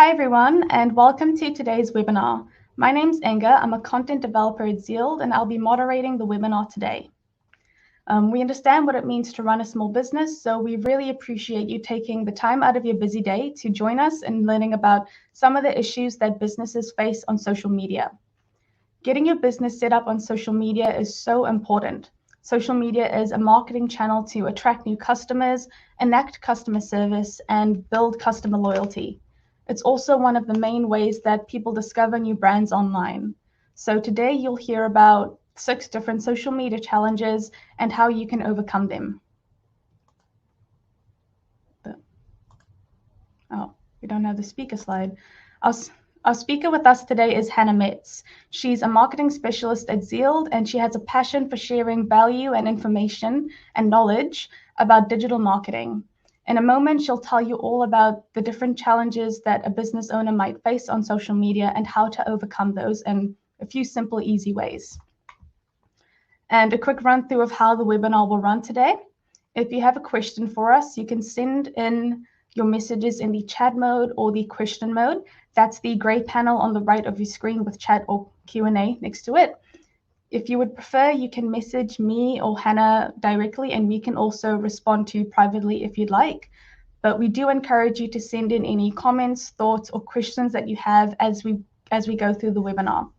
Hi everyone, and welcome to today's webinar. My name's Inga. I'm a content developer at Zealed, and I'll be moderating the webinar today. We understand what it means to run a small business, so we really appreciate you taking the time out of your busy day to join us in learning about some of the issues that businesses face on social media. Getting your business set up on social media is so important. Social media is a marketing channel to attract new customers, enact customer service, and build customer loyalty. It's also one of the main ways that people discover new brands online. So today you'll hear about 6 different social media challenges and how you can overcome them. Oh, we don't have the speaker slide. Our speaker with us today is Hannah Metz. She's a marketing specialist at Zealed, and she has a passion for sharing value and information and knowledge about digital marketing. In a moment, she'll tell you all about the different challenges that a business owner might face on social media and how to overcome those in a few simple, easy ways. And a quick run through of how the webinar will run today. If you have a question for us, you can send in your messages in the chat mode or the question mode. That's the gray panel on the right of your screen with chat or Q&A next to it. If you would prefer, you can message me or Hannah directly, and we can also respond to you privately if you'd like. But we do encourage you to send in any comments, thoughts, or questions that you have as we go through the webinar.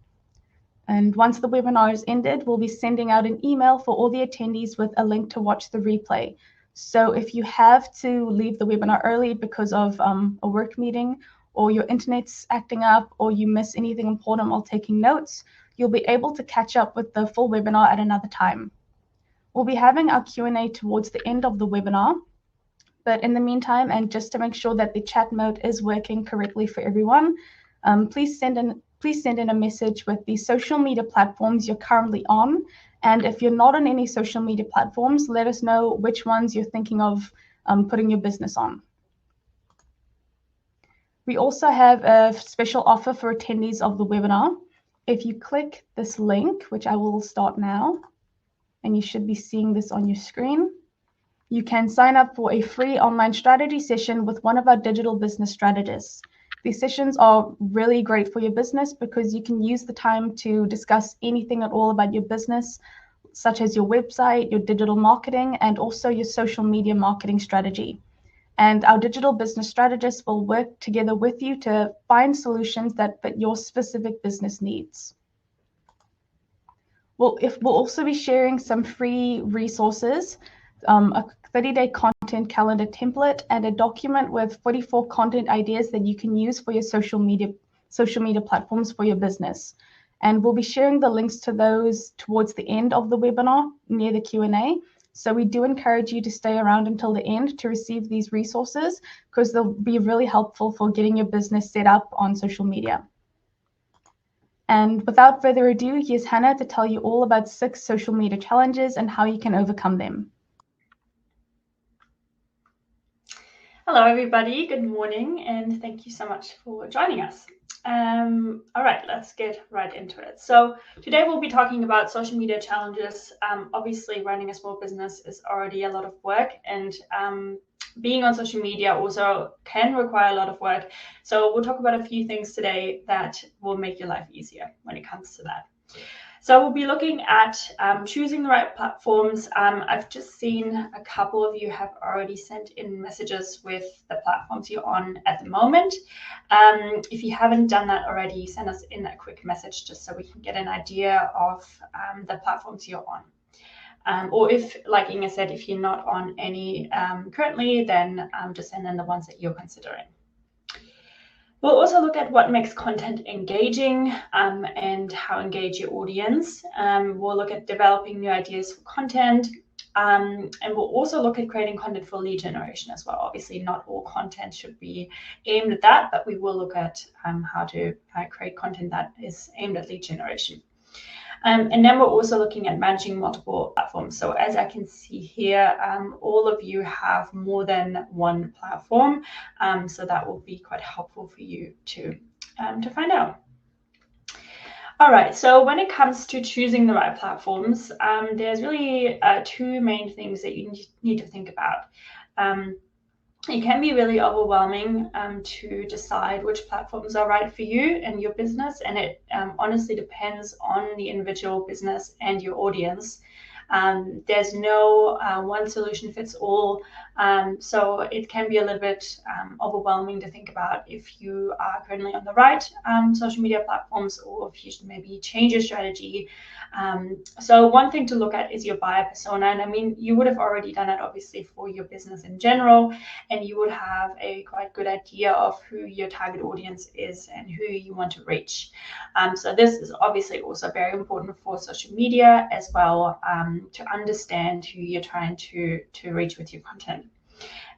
And once the webinar is ended, we'll be sending out an email for all the attendees with a link to watch the replay. So if you have to leave the webinar early because of a work meeting, or your internet's acting up, or you miss anything important while taking notes, you'll be able to catch up with the full webinar at another time. We'll be having our Q&A towards the end of the webinar, but in the meantime, and just to make sure that the chat mode is working correctly for everyone, please send in a message with the social media platforms you're currently on. And if you're not on any social media platforms, let us know which ones you're thinking of putting your business on. We also have a special offer for attendees of the webinar. If you click this link, which I will start now, and you should be seeing this on your screen, you can sign up for a free online strategy session with one of our digital business strategists. These sessions are really great for your business because you can use the time to discuss anything at all about your business, such as your website, your digital marketing, and also your social media marketing strategy. And our digital business strategists will work together with you to find solutions that fit your specific business needs. We'll also be sharing some free resources, a 30-day content calendar template, and a document with 44 content ideas that you can use for your social media platforms for your business. And we'll be sharing the links to those towards the end of the webinar near the Q&A. So we do encourage you to stay around until the end to receive these resources because they'll be really helpful for getting your business set up on social media. And without further ado, here's Hannah to tell you all about 6 social media challenges and how you can overcome them. Hello, everybody. Good morning, and thank you so much for joining us. All right, let's get right into it. So today we'll be talking about social media challenges. Obviously, running a small business is already a lot of work, and being on social media also can require a lot of work. So we'll talk about a few things today that will make your life easier when it comes to that. So we'll be looking at choosing the right platforms. I've just seen a couple of you have already sent in messages with the platforms you're on at the moment. If you haven't done that already, send us in a quick message just so we can get an idea of the platforms you're on. Or if, like Inga said, if you're not on any currently, then just send in the ones that you're considering. We'll also look at what makes content engaging and how engage your audience. We'll look at developing new ideas for content. And we'll also look at creating content for lead generation as well. Obviously, not all content should be aimed at that, but we will look at how to create content that is aimed at lead generation. And then we're also looking at managing multiple platforms. So as I can see here, all of you have more than one platform. So that will be quite helpful for you to find out. All right, so when it comes to choosing the right platforms, there's really 2 main things that you need to think about. it can be really overwhelming to decide which platforms are right for you and your business. And it honestly depends on the individual business and your audience. There's no one solution fits all. So it can be a little bit overwhelming to think about if you are currently on the right social media platforms, or if you should maybe change your strategy. So one thing to look at is your buyer persona. And I mean, you would have already done it obviously for your business in general, and you would have a quite good idea of who your target audience is and who you want to reach. So this is obviously also very important for social media as well, to understand who you're trying to reach with your content.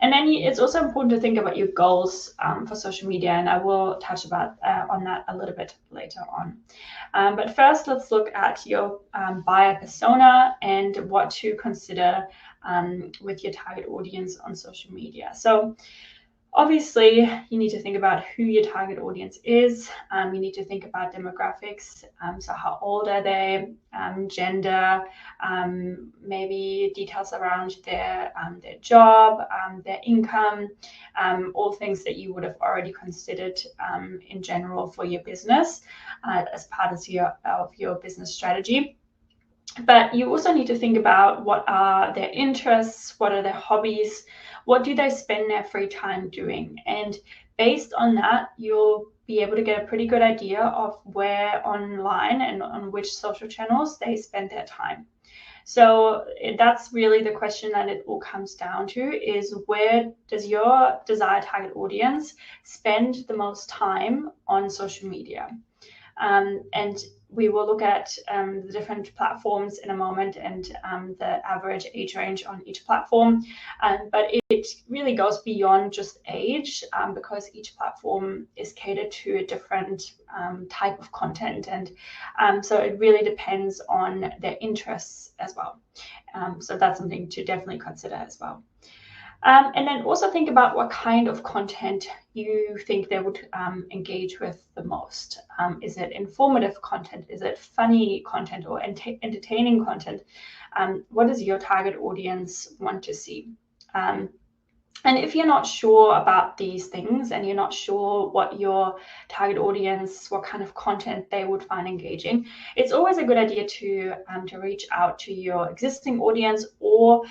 And then it's also important to think about your goals for social media, and I will touch on that a little bit later on. But first, let's look at your buyer persona and what to consider with your target audience on social media. So obviously, you need to think about who your target audience is. You need to think about demographics. So how old are they? Gender, maybe details around their job, their income, all things that you would have already considered in general for your business as part of your business strategy. But you also need to think about what are their interests, what are their hobbies, what do they spend their free time doing? And based on that, you'll be able to get a pretty good idea of where online and on which social channels they spend their time. So that's really the question that it all comes down to, is where does your desired target audience spend the most time on social media? And we will look at the different platforms in a moment, and the average age range on each platform. But it really goes beyond just age, because each platform is catered to a different type of content. And so it really depends on their interests as well. So that's something to definitely consider as well. And then also think about what kind of content you think they would engage with the most. Is it informative content? Is it funny content or entertaining content? What does your target audience want to see? And if you're not sure about these things, and you're not sure what your target audience, what kind of content they would find engaging, it's always a good idea to reach out to your existing audience, or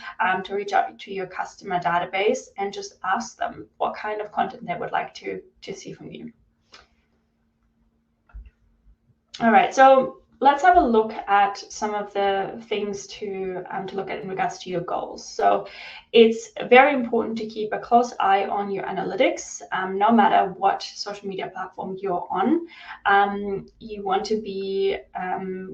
to reach out to your customer database and just ask them what kind of content they would like to see from you. All right, so let's have a look at some of the things to look at in regards to your goals. So it's very important to keep a close eye on your analytics, no matter what social media platform you're on. You want to be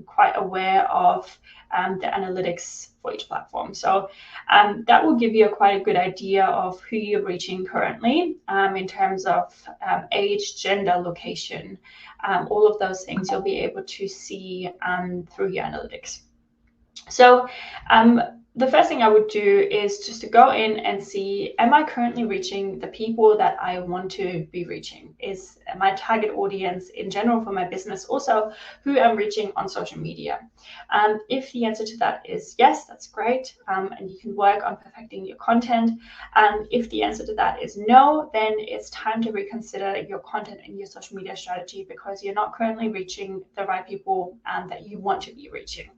quite aware of the analytics for each platform. So that will give you quite a good idea of who you're reaching currently, in terms of age, gender, location. All of those things you'll be able to see through your analytics. So the first thing I would do is just to go in and see, am I currently reaching the people that I want to be reaching? Is my target audience in general for my business also who I'm reaching on social media? If the answer to that is yes, that's great, and you can work on perfecting your content. If the answer to that is no, then it's time to reconsider your content and your social media strategy, because you're not currently reaching the right people that you want to be reaching.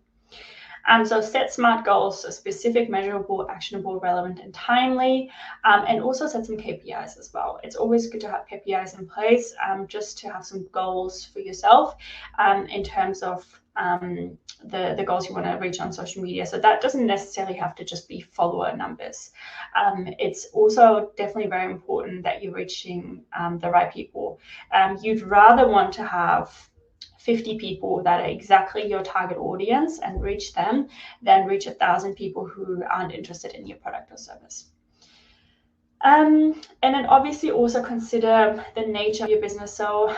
So set SMART goals, so specific, measurable, actionable, relevant, and timely, and also set some KPIs as well. It's always good to have KPIs in place, just to have some goals for yourself in terms of the goals you want to reach on social media. So that doesn't necessarily have to just be follower numbers. It's also definitely very important that you're reaching the right people. You'd rather want to have 50 people that are exactly your target audience and reach them than reach 1,000 people who aren't interested in your product or service. And then obviously also consider the nature of your business. So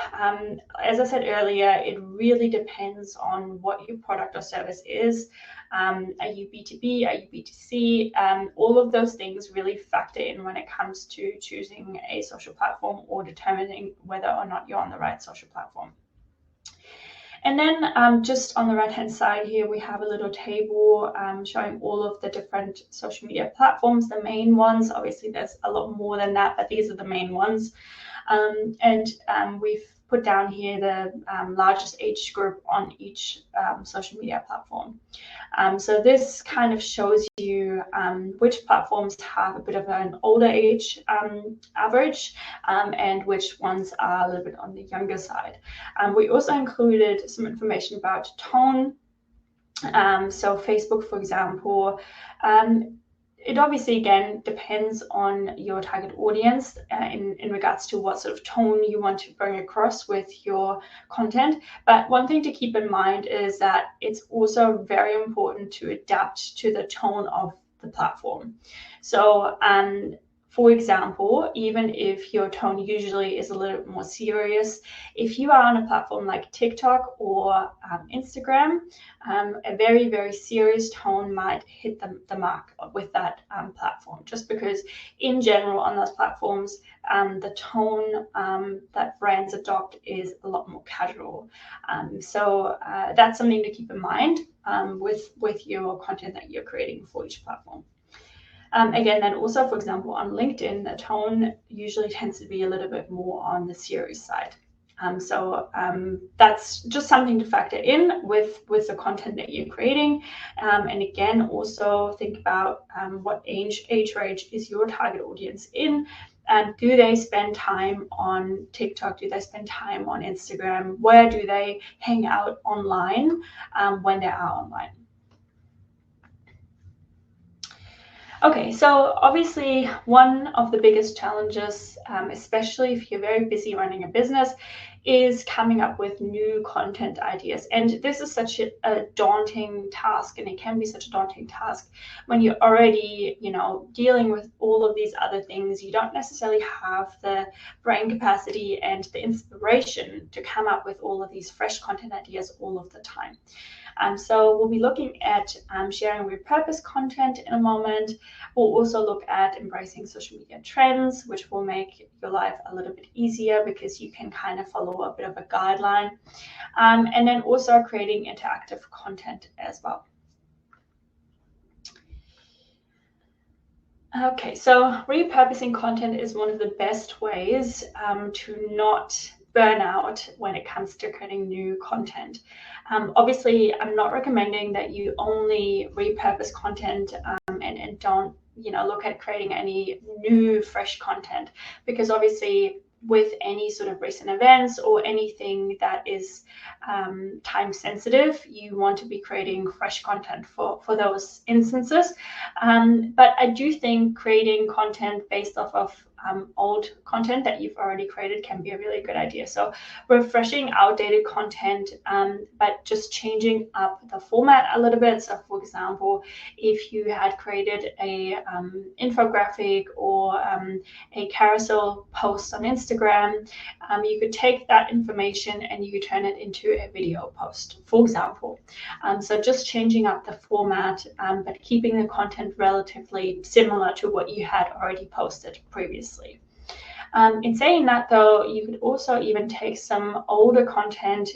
as I said earlier, it really depends on what your product or service is. Are you B2B? Are you B2C? All of those things really factor in when it comes to choosing a social platform or determining whether or not you're on the right social platform. And then just on the right-hand side here, we have a little table showing all of the different social media platforms, the main ones. Obviously, there's a lot more than that, but these are the main ones. And we've put down here the largest age group on each social media platform. So this kind of shows you which platforms have a bit of an older age average and which ones are a little bit on the younger side. We also included some information about tone. So Facebook, for example, it obviously, again, depends on your target audience in regards to what sort of tone you want to bring across with your content. But one thing to keep in mind is that it's also very important to adapt to the tone of the platform. So for example, even if your tone usually is a little bit more serious, if you are on a platform like TikTok or Instagram, a very, very serious tone might hit the mark with that platform, just because in general on those platforms, the tone that brands adopt is a lot more casual. So that's something to keep in mind with your content that you're creating for each platform. Again, then also, for example, on LinkedIn, the tone usually tends to be a little bit more on the serious side. So that's just something to factor in with the content that you're creating. And again, also think about what age range is your target audience in. Do they spend time on TikTok? Do they spend time on Instagram? Where do they hang out online when they are online? Okay, so obviously one of the biggest challenges, especially if you're very busy running a business, is coming up with new content ideas. And this is such a daunting task, and it can be such a daunting task when you're already, dealing with all of these other things. You don't necessarily have the brain capacity and the inspiration to come up with all of these fresh content ideas all of the time. So we'll be looking at sharing repurposed content in a moment. We'll also look at embracing social media trends, which will make your life a little bit easier because you can kind of follow a bit of a guideline. And then also creating interactive content as well. Okay, so repurposing content is one of the best ways to not burn out when it comes to creating new content. Obviously, I'm not recommending that you only repurpose content and don't look at creating any new fresh content, because obviously with any sort of recent events or anything that is time sensitive, you want to be creating fresh content for those instances. But I do think creating content based off of old content that you've already created can be a really good idea. So refreshing outdated content, but just changing up the format a little bit. So for example, if you had created a infographic or a carousel post on Instagram, you could take that information and you could turn it into a video post, for example. So just changing up the format, but keeping the content relatively similar to what you had already posted previously. In saying that, though, you could also even take some older content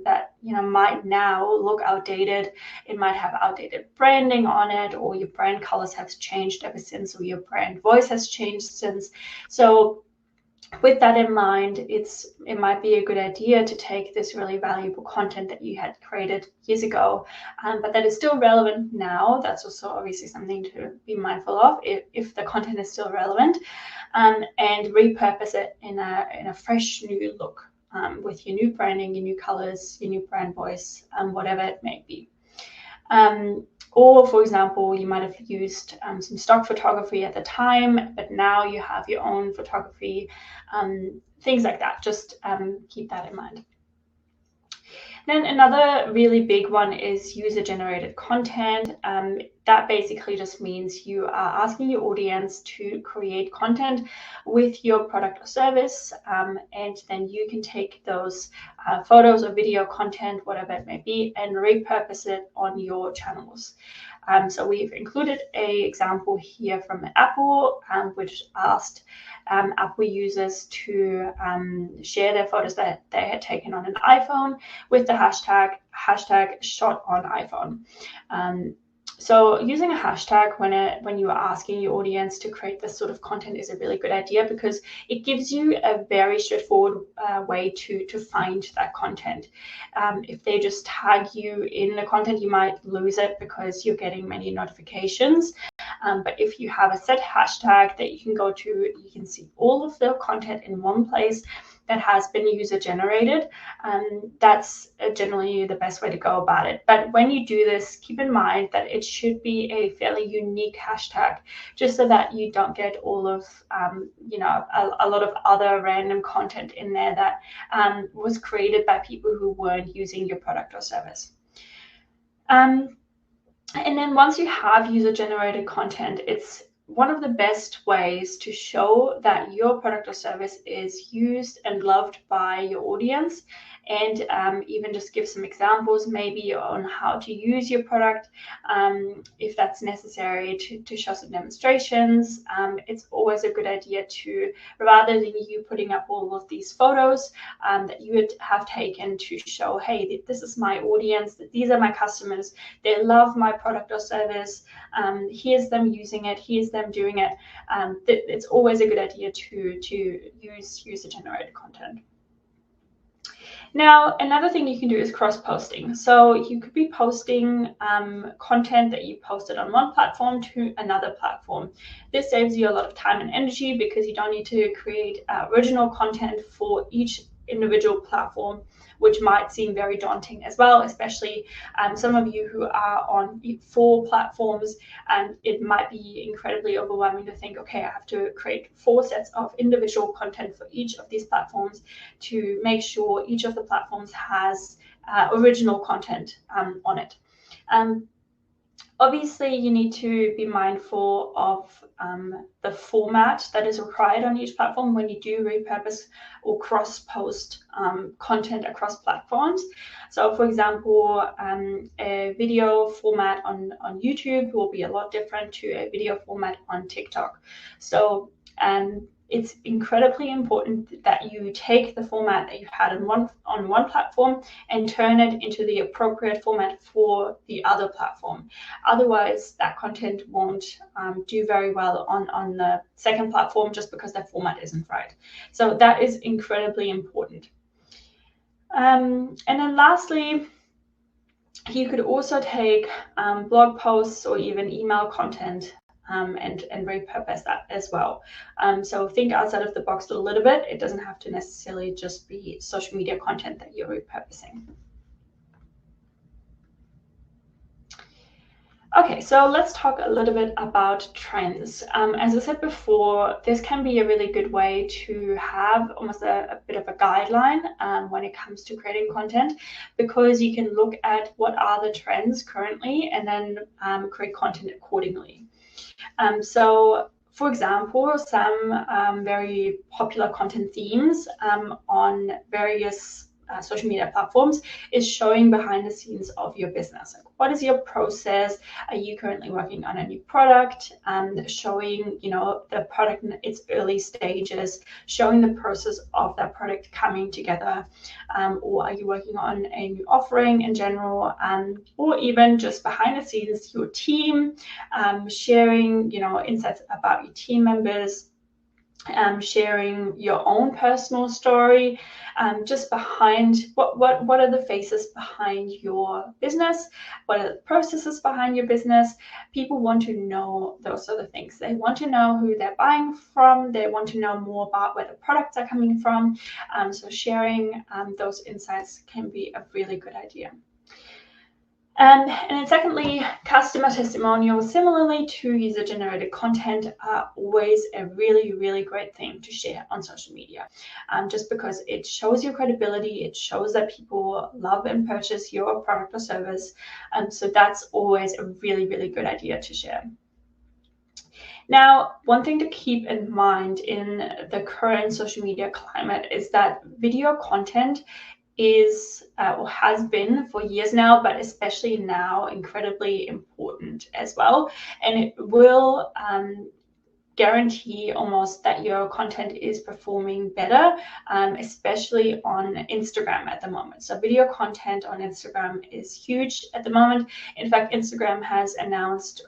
that might now look outdated. It might have outdated branding on it, or your brand colors have changed ever since, or your brand voice has changed since. So with that in mind, it might be a good idea to take this really valuable content that you had created years ago, but that is still relevant now. That's also obviously something to be mindful of if the content is still relevant, and repurpose it in a fresh new look with your new branding, your new colors, your new brand voice, whatever it may be. Or, for example, you might have used some stock photography at the time, but now you have your own photography, things like that. Just keep that in mind. Then another really big one is user-generated content. That basically just means you are asking your audience to create content with your product or service, and then you can take those photos or video content, whatever it may be, and repurpose it on your channels. So we've included an example here from Apple, which asked Apple users to share their photos that they had taken on an iPhone with the hashtag shot on iPhone. So using a hashtag when you are asking your audience to create this sort of content is a really good idea, because it gives you a very straightforward way to find that content. If they just tag you in the content, you might lose it because you're getting many notifications. But if you have a set hashtag that you can go to, you can see all of the content in one place that has been user generated. That's generally the best way to go about it. But when you do this, keep in mind that it should be a fairly unique hashtag, just so that you don't get all of a lot of other random content in there that was created by people who weren't using your product or service. And then once you have user generated content, it's one of the best ways to show that your product or service is used and loved by your audience, and even just give some examples maybe on how to use your product, if that's necessary, to show some demonstrations. It's always a good idea to, rather than you putting up all of these photos that you would have taken to show, hey, this is my audience, these are my customers, they love my product or service, here's them using it, here's them doing it. It's always a good idea to use user-generated content. Now, another thing you can do is cross-posting. So you could be posting content that you posted on one platform to another platform. This saves you a lot of time and energy, because you don't need to create original content for each individual platform, which might seem very daunting as well, especially some of you who are on 4 platforms, and it might be incredibly overwhelming to think, okay, I have to create 4 sets of individual content for each of these platforms to make sure each of the platforms has original content on it. Obviously, you need to be mindful of the format that is required on each platform when you do repurpose or cross-post content across platforms. So, for example, a video format on YouTube will be a lot different to a video format on TikTok. So, it's incredibly important that you take the format that you had on one platform and turn it into the appropriate format for the other platform. Otherwise, that content won't do very well on the second platform, just because that format isn't right. So that is incredibly important. And then lastly, you could also take blog posts or even email content and repurpose that as well. So think outside of the box a little bit. It doesn't have to necessarily just be social media content that you're repurposing. Okay, so let's talk a little bit about trends. As I said before, this can be a really good way to have almost a bit of a guideline when it comes to creating content, because you can look at what are the trends currently and then create content accordingly. So, for example, some very popular content themes on various social media platforms is showing behind the scenes of your business. Like, what is your process? Are you currently working on a new product? Showing, the product in its early stages, showing the process of that product coming together, or are you working on a new offering in general, or even just behind the scenes, your team, sharing, insights about your team members. Sharing your own personal story, just behind what are the faces behind your business, what are the processes behind your business. People want to know those sort of things. They want to know who they're buying from. They want to know more about where the products are coming from. So sharing those insights can be a really good idea. And then secondly, customer testimonials, similarly to user-generated content, are always a really, really great thing to share on social media, just because it shows your credibility, it shows that people love and purchase your product or service. So that's always a really, really good idea to share. Now, one thing to keep in mind in the current social media climate is that video content is or has been for years now, but especially now incredibly important as well. And it will guarantee almost that your content is performing better, especially on Instagram at the moment. So video content on Instagram is huge at the moment. In fact, Instagram has announced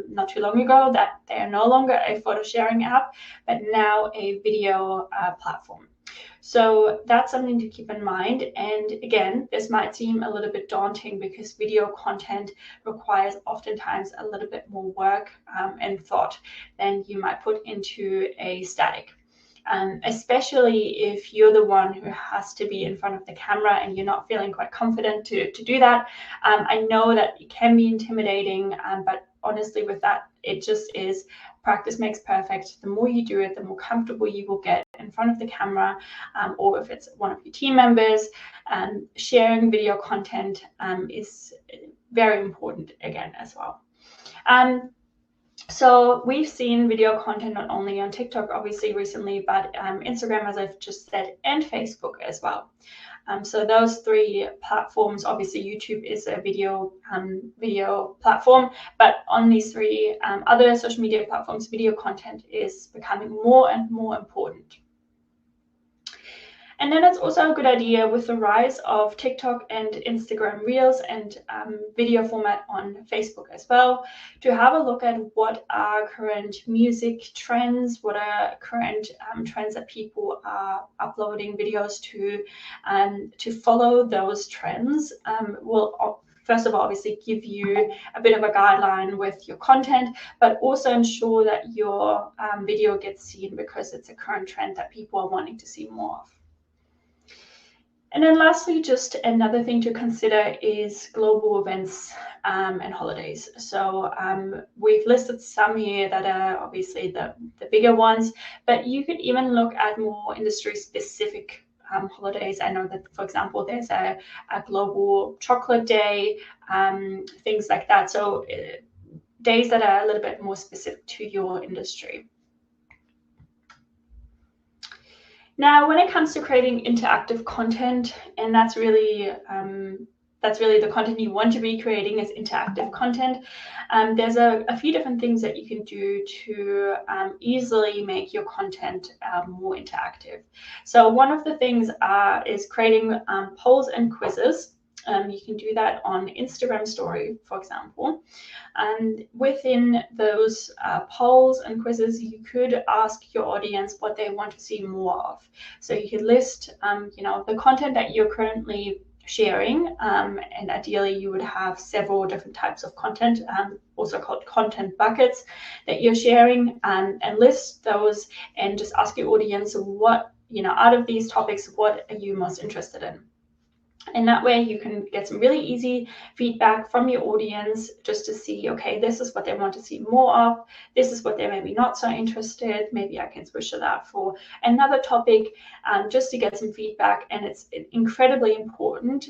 not too long ago that they are no longer a photo sharing app, but now a video platform. So that's something to keep in mind. And again, this might seem a little bit daunting because video content requires oftentimes a little bit more work and thought than you might put into a static. Especially if you're the one who has to be in front of the camera and you're not feeling quite confident to do that. I know that it can be intimidating, but honestly with that, it just is. Practice makes perfect. The more you do it, the more comfortable you will get in front of the camera, or if it's one of your team members. Sharing video content is very important again as well. So we've seen video content not only on TikTok, obviously recently, but Instagram, as I've just said, and Facebook as well. So those three platforms, obviously YouTube is a video platform, but on these three other social media platforms, video content is becoming more and more important. And then it's also a good idea with the rise of TikTok and Instagram Reels and video format on Facebook as well, to have a look at what are current music trends, what are current trends that people are uploading videos to follow those trends will first of all, obviously give you a bit of a guideline with your content, but also ensure that your video gets seen because it's a current trend that people are wanting to see more of. And then lastly, just another thing to consider is global events and holidays. So we've listed some here that are obviously the bigger ones, but you could even look at more industry-specific holidays. I know that, for example, there's a global chocolate day, things like that. So days that are a little bit more specific to your industry. Now, when it comes to creating interactive content, and that's really the content you want to be creating is interactive content. There's a few different things that you can do to easily make your content more interactive. So one of the things is creating polls and quizzes. You can do that on Instagram story, for example. And within those polls and quizzes, you could ask your audience what they want to see more of. So you could list, the content that you're currently sharing, and ideally you would have several different types of content, also called content buckets that you're sharing, and list those and just ask your audience what, out of these topics, what are you most interested in? And that way you can get some really easy feedback from your audience just to see, okay, this is what they want to see more of. This is what they're maybe not so interested. Maybe I can switch to that for another topic, just to get some feedback. And it's incredibly important,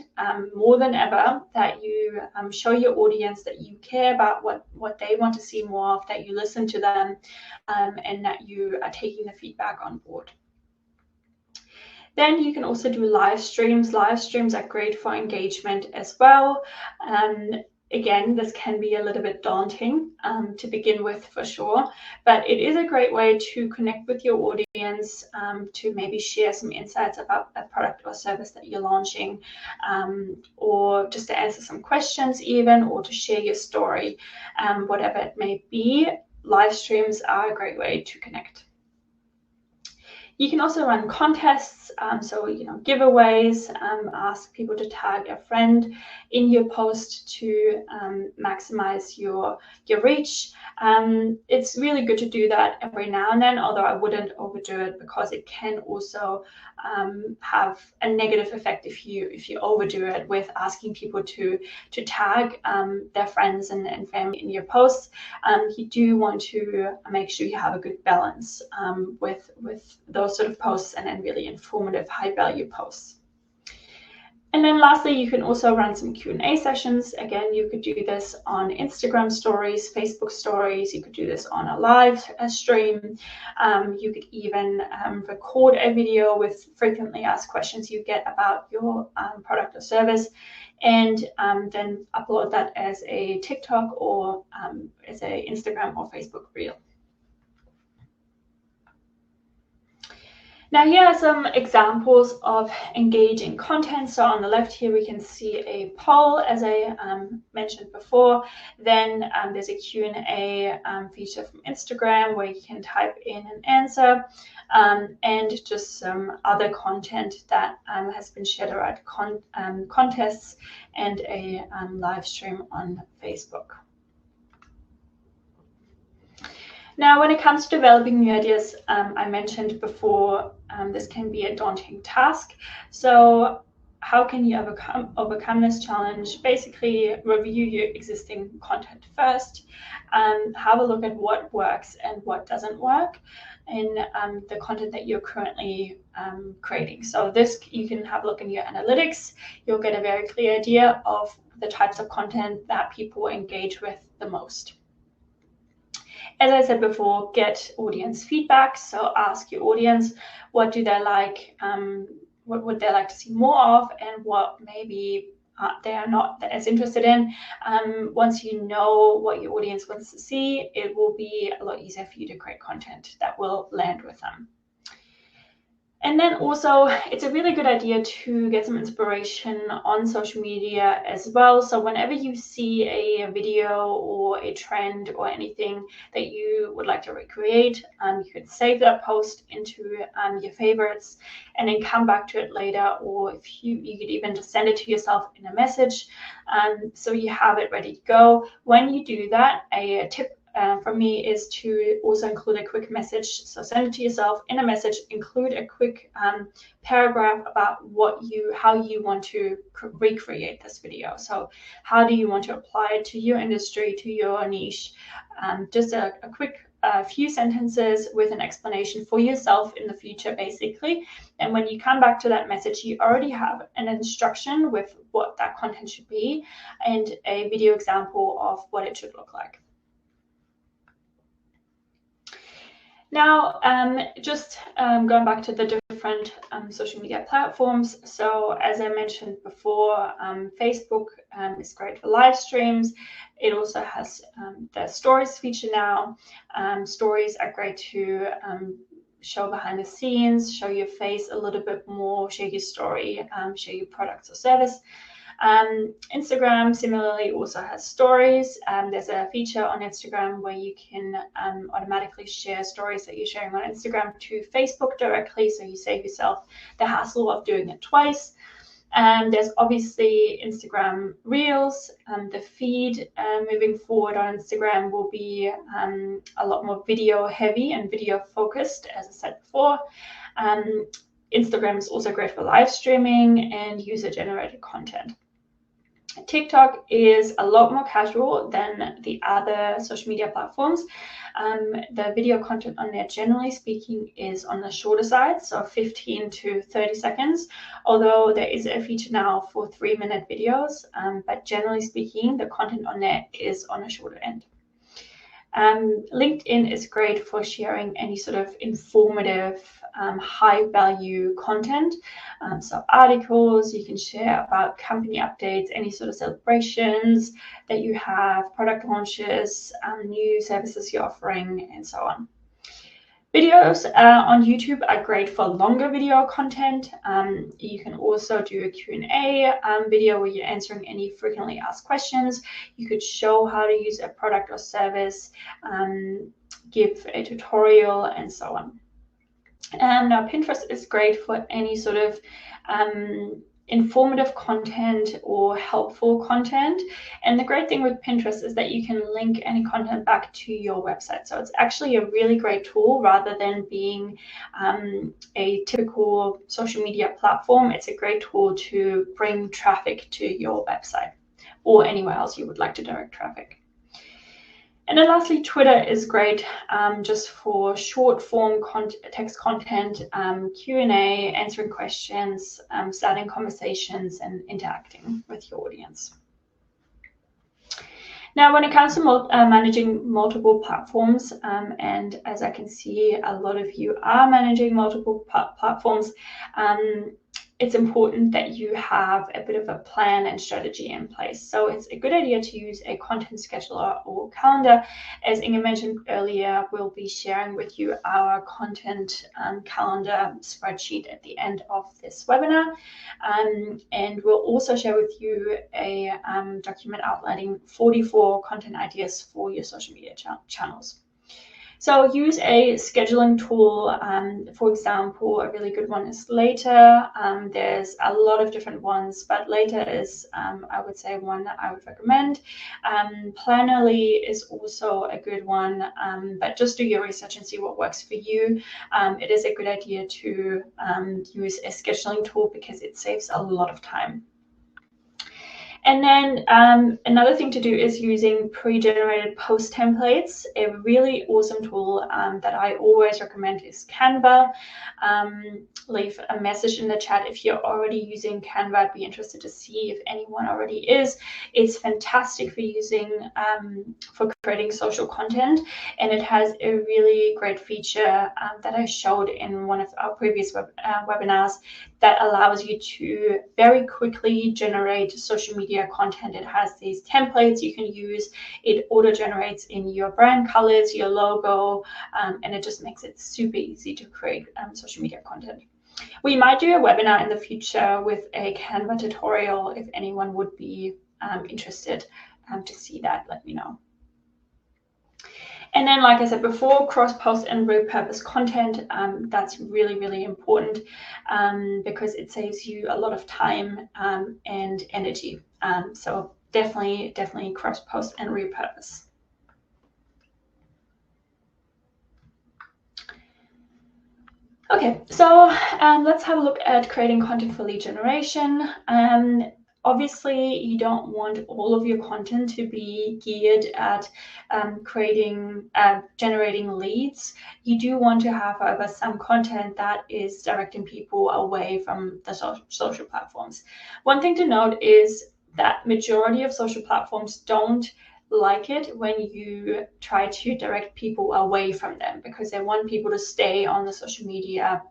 more than ever, that you show your audience that you care about what they want to see more of, that you listen to them, and that you are taking the feedback on board. Then you can also do live streams. Live streams are great for engagement as well. Again, this can be a little bit daunting to begin with, for sure, but it is a great way to connect with your audience, to maybe share some insights about a product or service that you're launching, or just to answer some questions even, or to share your story, whatever it may be. Live streams are a great way to connect. You can also run contests, so giveaways, ask people to tag a friend in your post to maximize your reach. It's really good to do that every now and then, although I wouldn't overdo it because it can also have a negative effect if you overdo it with asking people to tag their friends and family in your posts. You do want to make sure you have a good balance with those sort of posts and then really informative, high value posts. And then lastly, you can also run some Q&A sessions. Again, you could do this on Instagram stories, Facebook stories. You could do this on a live stream. You could even record a video with frequently asked questions you get about your product or service, and then upload that as a TikTok or as a Instagram or Facebook reel. Now here are some examples of engaging content. So on the left here, we can see a poll, as I mentioned before. Then there's a Q&A feature from Instagram where you can type in an answer, and just some other content that has been shared around contests, and a live stream on Facebook. Now, when it comes to developing new ideas, I mentioned before, this can be a daunting task. So how can you overcome this challenge? Basically, review your existing content first, have a look at what works and what doesn't work in the content that you're currently creating. So this, you can have a look in your analytics. You'll get a very clear idea of the types of content that people engage with the most. As I said before, get audience feedback. So ask your audience, what do they like? What would they like to see more of, and what maybe they are not as interested in. Once you know what your audience wants to see, it will be a lot easier for you to create content that will land with them. And then also, it's a really good idea to get some inspiration on social media as well. So whenever you see a video or a trend or anything that you would like to recreate, you could save that post into your favorites and then come back to it later. Or if you could even just send it to yourself in a message, so you have it ready to go. When you do that, a tip for me is to also include a quick message. So send it to yourself in a message, include a quick paragraph about how you want to recreate this video. So how do you want to apply it to your industry, to your niche? Just a quick few sentences with an explanation for yourself in the future, basically. And when you come back to that message, you already have an instruction with what that content should be and a video example of what it should look like. Now, just going back to the different social media platforms. So as I mentioned before, Facebook is great for live streams. It also has the stories feature now. Stories are great to show behind the scenes, show your face a little bit more, share your story, share your products or service. Instagram similarly also has stories. There's a feature on Instagram where you can automatically share stories that you're sharing on Instagram to Facebook directly, so you save yourself the hassle of doing it twice. There's obviously Instagram Reels. The feed moving forward on Instagram will be a lot more video heavy and video focused, as I said before. Instagram is also great for live streaming and user-generated content. TikTok is a lot more casual than the other social media platforms. The video content on there, generally speaking, is on the shorter side, so 15 to 30 seconds, although there is a feature now for 3-minute videos, but generally speaking, the content on there is on a shorter end. LinkedIn is great for sharing any sort of informative, high-value content. So articles you can share about company updates, any sort of celebrations that you have, product launches, new services you're offering, and so on. Videos on YouTube are great for longer video content. You can also do a Q&A video where you're answering any frequently asked questions. You could show how to use a product or service, give a tutorial, and so on. Now, Pinterest is great for any sort of informative content or helpful content. And the great thing with Pinterest is that you can link any content back to your website. So it's actually a really great tool rather than being a typical social media platform. It's a great tool to bring traffic to your website or anywhere else you would like to direct traffic. And then lastly, Twitter is great just for short form text content, Q&A, answering questions, starting conversations, and interacting with your audience. Now, when it comes to managing multiple platforms, and as I can see, a lot of you are managing multiple platforms, it's important that you have a bit of a plan and strategy in place. So it's a good idea to use a content scheduler or calendar. As Inge mentioned earlier, we'll be sharing with you our content calendar spreadsheet at the end of this webinar. And we'll also share with you a document outlining 44 content ideas for your social media channels. So use a scheduling tool. For example, a really good one is Later. There's a lot of different ones, but Later is, I would say, one that I would recommend. Planoly is also a good one, but just do your research and see what works for you. It is a good idea to use a scheduling tool because it saves a lot of time. And then another thing to do is using pre-generated post templates. A really awesome tool that I always recommend is Canva. Leave a message in the chat if you're already using Canva. I'd be interested to see if anyone already is. It's fantastic for using for creating social content, and it has a really great feature that I showed in one of our previous webinars that allows you to very quickly generate social media content. It has these templates you can use. It auto-generates in your brand colors, your logo, and it just makes it super easy to create social media content. We might do a webinar in the future with a Canva tutorial. If anyone would be interested to see that, let me know. And then, like I said before, cross-post and repurpose content. That's really, really important because it saves you a lot of time and energy. So definitely cross-post and repurpose. Okay, so let's have a look at creating content for lead generation. Obviously, you don't want all of your content to be geared at generating leads. You do want to have, however, some content that is directing people away from the social platforms. One thing to note is that majority of social platforms don't like it when you try to direct people away from them because they want people to stay on the social media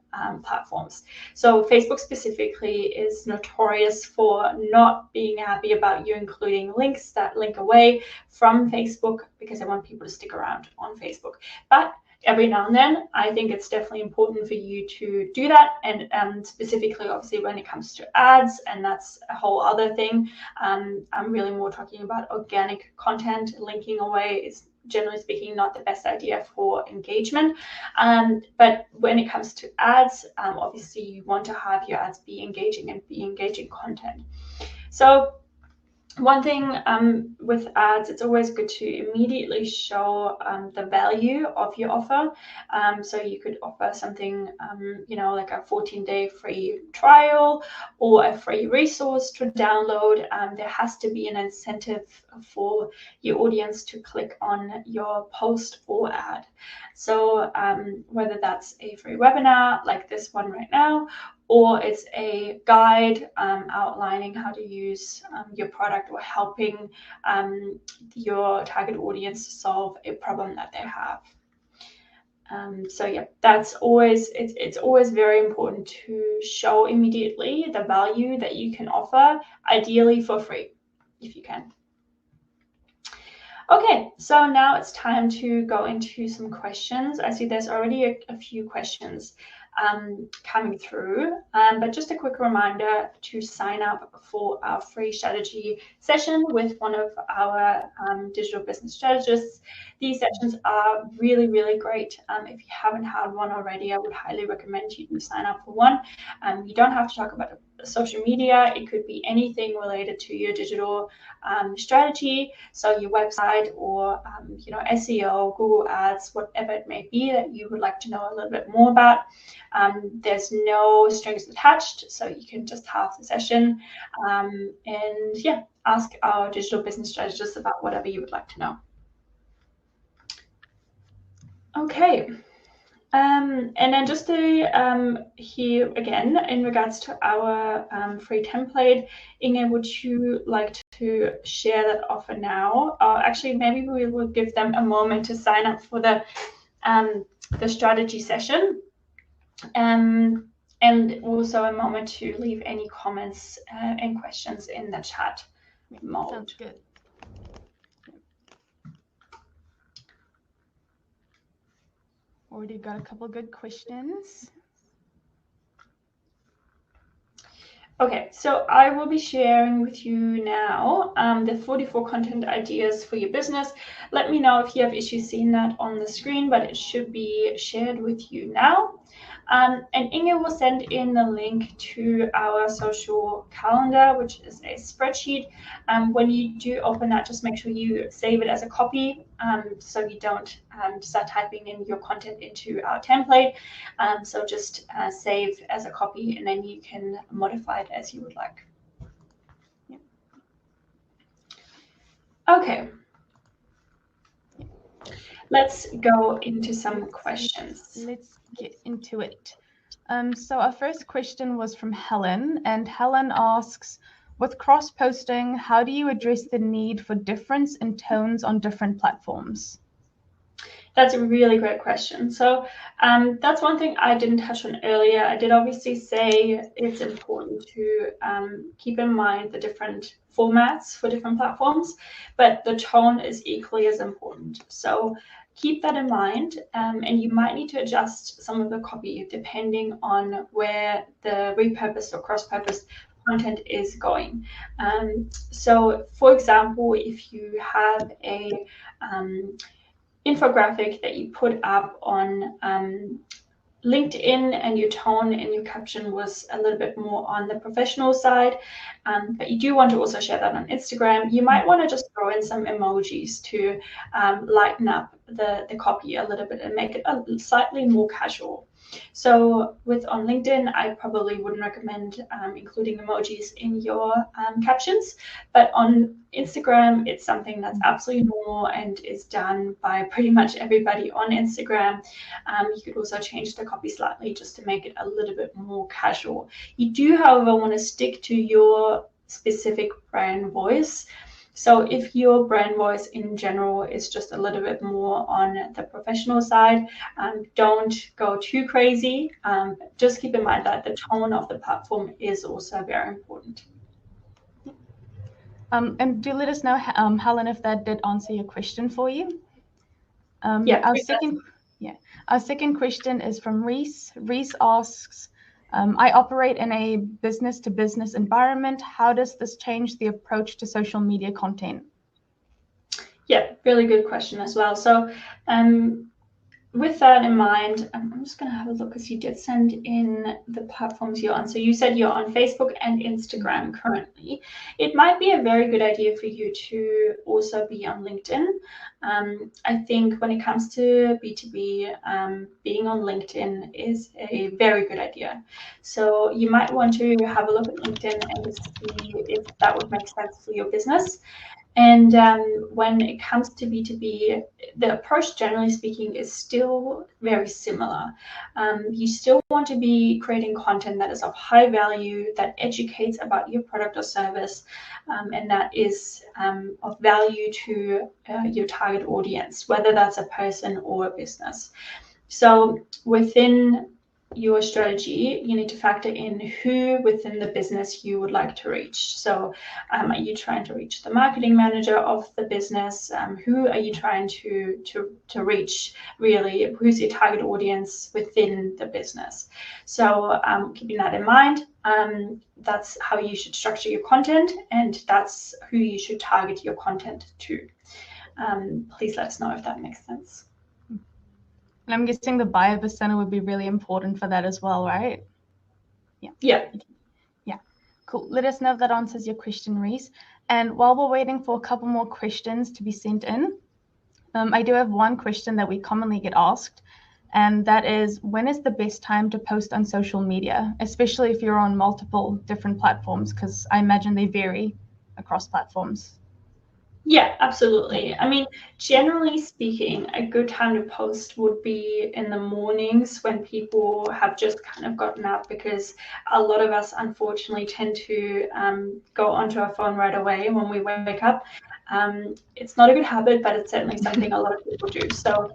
platforms. So Facebook specifically is notorious for not being happy about you including links that link away from Facebook because they want people to stick around on Facebook. But every now and then, I think it's definitely important for you to do that. And specifically, obviously, when it comes to ads, and that's a whole other thing. I'm really more talking about organic content. Linking away is, generally speaking, not the best idea for engagement. But when it comes to ads, obviously, you want to have your ads be engaging and be engaging content. So one thing with ads, it's always good to immediately show the value of your offer. So you could offer something, like a 14-day free trial or a free resource to download. There has to be an incentive for your audience to click on your post or ad. So whether that's a free webinar like this one right now, or it's a guide outlining how to use your product or helping your target audience solve a problem that they have. So yeah, that's always, it's always very important to show immediately the value that you can offer, ideally for free, if you can. Okay, so now it's time to go into some questions. I see there's already a few questions coming through, but just a quick reminder to sign up for our free strategy session with one of our digital business strategists. These sessions are really, really great. If you haven't had one already, I would highly recommend you to sign up for one. You don't have to talk about social media. It could be anything related to your digital strategy, so your website or SEO, Google Ads, whatever it may be that you would like to know a little bit more about. There's no strings attached, so you can just have the session and yeah, ask our digital business strategist about whatever you would like to know. Okay. And then just to here again, in regards to our free template, Inge, would you like to share that offer now? Actually, maybe we will give them a moment to sign up for the strategy session, and also a moment to leave any comments and questions in the chat mode. Sounds good. Already got a couple good questions. Okay, so I will be sharing with you now the 44 content ideas for your business. Let me know if you have issues seeing that on the screen, but it should be shared with you now. And Inge will send in the link to our social calendar, which is a spreadsheet. When you do open that, just make sure you save it as a copy so you don't start typing in your content into our template. So just save as a copy, and then you can modify it as you would like. Yeah. Okay. Let's go into some questions. Let's get into it. So our first question was from Helen, and Helen asks, with cross-posting, how do you address the need for difference in tones on different platforms? That's a really great question. So that's one thing I didn't touch on earlier. I did obviously say it's important to keep in mind the different formats for different platforms, but the tone is equally as important. So keep that in mind, and you might need to adjust some of the copy depending on where the repurposed or cross-purposed content is going. So for example, if you have a infographic that you put up on LinkedIn and your tone and your caption was a little bit more on the professional side, but you do want to also share that on Instagram, you might want to just throw in some emojis to lighten up the copy a little bit and make it slightly more casual. So on LinkedIn, I probably wouldn't recommend including emojis in your captions, but on Instagram, it's something that's absolutely normal and is done by pretty much everybody on Instagram. You could also change the copy slightly just to make it a little bit more casual. You do, however, want to stick to your specific brand voice. So if your brand voice in general is just a little bit more on the professional side, don't go too crazy. Just keep in mind that the tone of the platform is also very important. And do let us know, Helen, if that did answer your question for you. Our second question is from Reese. Reese asks, I operate in a business-to-business environment. How does this change the approach to social media content? Yeah, really good question as well. So with that in mind, I'm just going to have a look because you did send in the platforms you're on. So you said you're on Facebook and Instagram currently. It might be a very good idea for you to also be on LinkedIn. I think when it comes to B2B, being on LinkedIn is a very good idea. So you might want to have a look at LinkedIn and see if that would make sense for your business. And when it comes to B2B, the approach, generally speaking, is still very similar. You still want to be creating content that is of high value, that educates about your product or service, and that is of value to your target audience, whether that's a person or a business. So within your strategy, you need to factor in who within the business you would like to reach. So are you trying to reach the marketing manager of the business? Who are you trying to reach really? Who's your target audience within the business? So keeping that in mind, that's how you should structure your content, and that's who you should target your content to. Please let us know if that makes sense. And I'm guessing the buyer persona would be really important for that as well, right? Yeah. Cool. Let us know if that answers your question, Reese. And while we're waiting for a couple more questions to be sent in, I do have one question that we commonly get asked, and that is, when is the best time to post on social media, especially if you're on multiple different platforms, because I imagine they vary across platforms. Yeah, absolutely. I mean, generally speaking, a good time to post would be in the mornings when people have just kind of gotten up, because a lot of us unfortunately tend to go onto our phone right away when we wake up. It's not a good habit, but it's certainly something a lot of people do. So,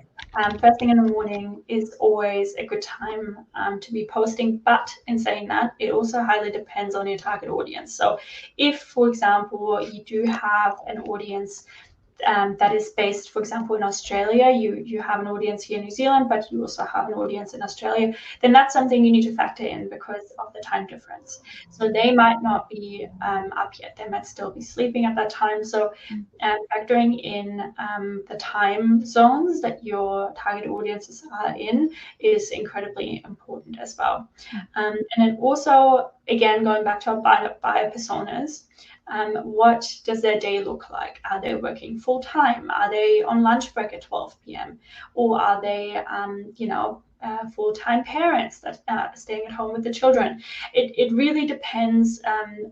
first thing in the morning is always a good time to be posting. But in saying that, it also highly depends on your target audience. So, if, for example, you do have an audience that is based, for example, in Australia, you have an audience here in New Zealand, but you also have an audience in Australia, then that's something you need to factor in because of the time difference. So they might not be up yet; they might still be sleeping at that time. So factoring in the time zones that your target audiences are in is incredibly important as well. And then also, again, going back to our buyer personas, what does their day look like? Are they working full time? Are they on lunch break at 12 p.m.? Or are they, full-time parents that are staying at home with the children? It really depends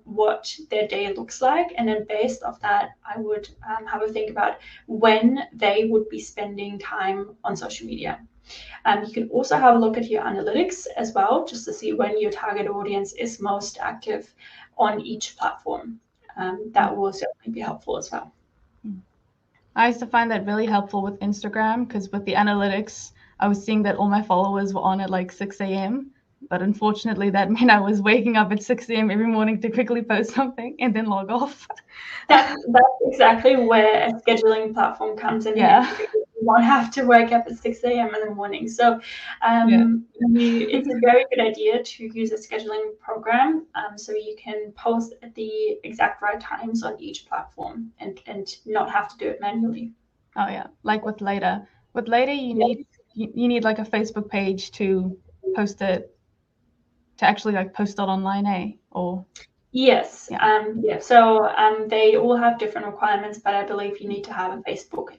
what their day looks like. And then based off that, I would have a think about when they would be spending time on social media. You can also have a look at your analytics as well, just to see when your target audience is most active on each platform. That will certainly be helpful as well. I used to find that really helpful with Instagram because with the analytics, I was seeing that all my followers were on at like 6 a.m. But unfortunately, that meant I was waking up at 6 a.m. every morning to quickly post something and then log off. That's exactly where a scheduling platform comes in Yeah. handy, because you won't have to wake up at 6 a.m. in the morning. So it's a very good idea to use a scheduling program so you can post at the exact right times on each platform and not have to do it manually. Oh yeah, like with Later. With Later, you need like a Facebook page to post it, to actually like post it online, eh? Or Yes. yeah. So they all have different requirements, but I believe you need to have a Facebook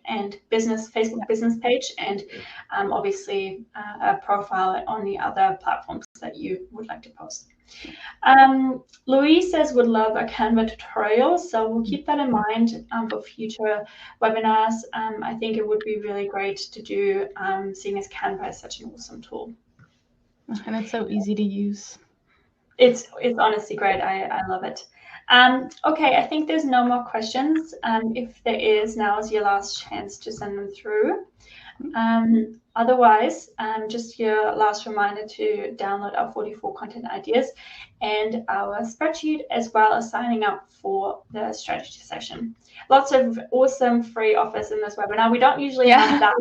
business page, and obviously a profile on the other platforms that you would like to post. Louise says would love a Canva tutorial, so we'll keep that in mind for future webinars. I think it would be really great to do, seeing as Canva is such an awesome tool. And it's so easy to use. It's honestly great. I love it. Okay, I think there's no more questions. If there is, now is your last chance to send them through. Otherwise, just your last reminder to download our 44 content ideas and our spreadsheet, as well as signing up for the strategy session. Lots of awesome free offers in this webinar. We don't usually have that.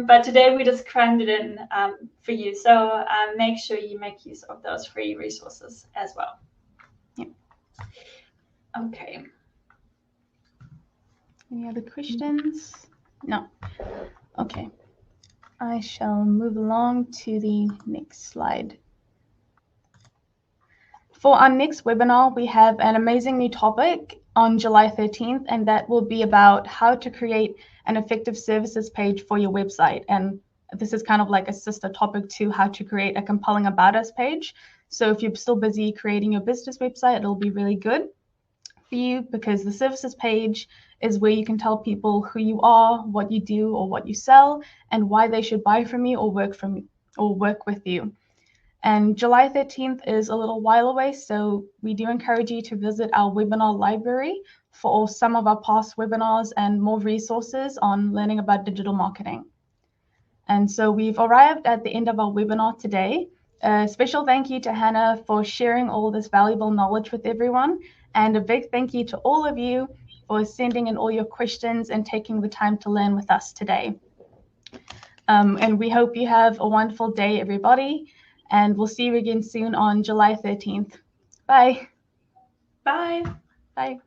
But today we just crammed it in for you. So make sure you make use of those free resources as well. Yeah. Okay. Any other questions? No. Okay. I shall move along to the next slide. For our next webinar, we have an amazing new topic on July 13th, and that will be about how to create an effective services page for your website. And this is kind of like a sister topic to how to create a compelling About Us page. So if you're still busy creating your business website, it'll be really good for you, because the services page is where you can tell people who you are, what you do or what you sell, and why they should buy from you or work with you. And July 13th is a little while away, so we do encourage you to visit our webinar library for some of our past webinars and more resources on learning about digital marketing. And so we've arrived at the end of our webinar today. A special thank you to Hannah for sharing all this valuable knowledge with everyone. And a big thank you to all of you for sending in all your questions and taking the time to learn with us today. And we hope you have a wonderful day, everybody. And we'll see you again soon on July 13th. Bye. Bye. Bye.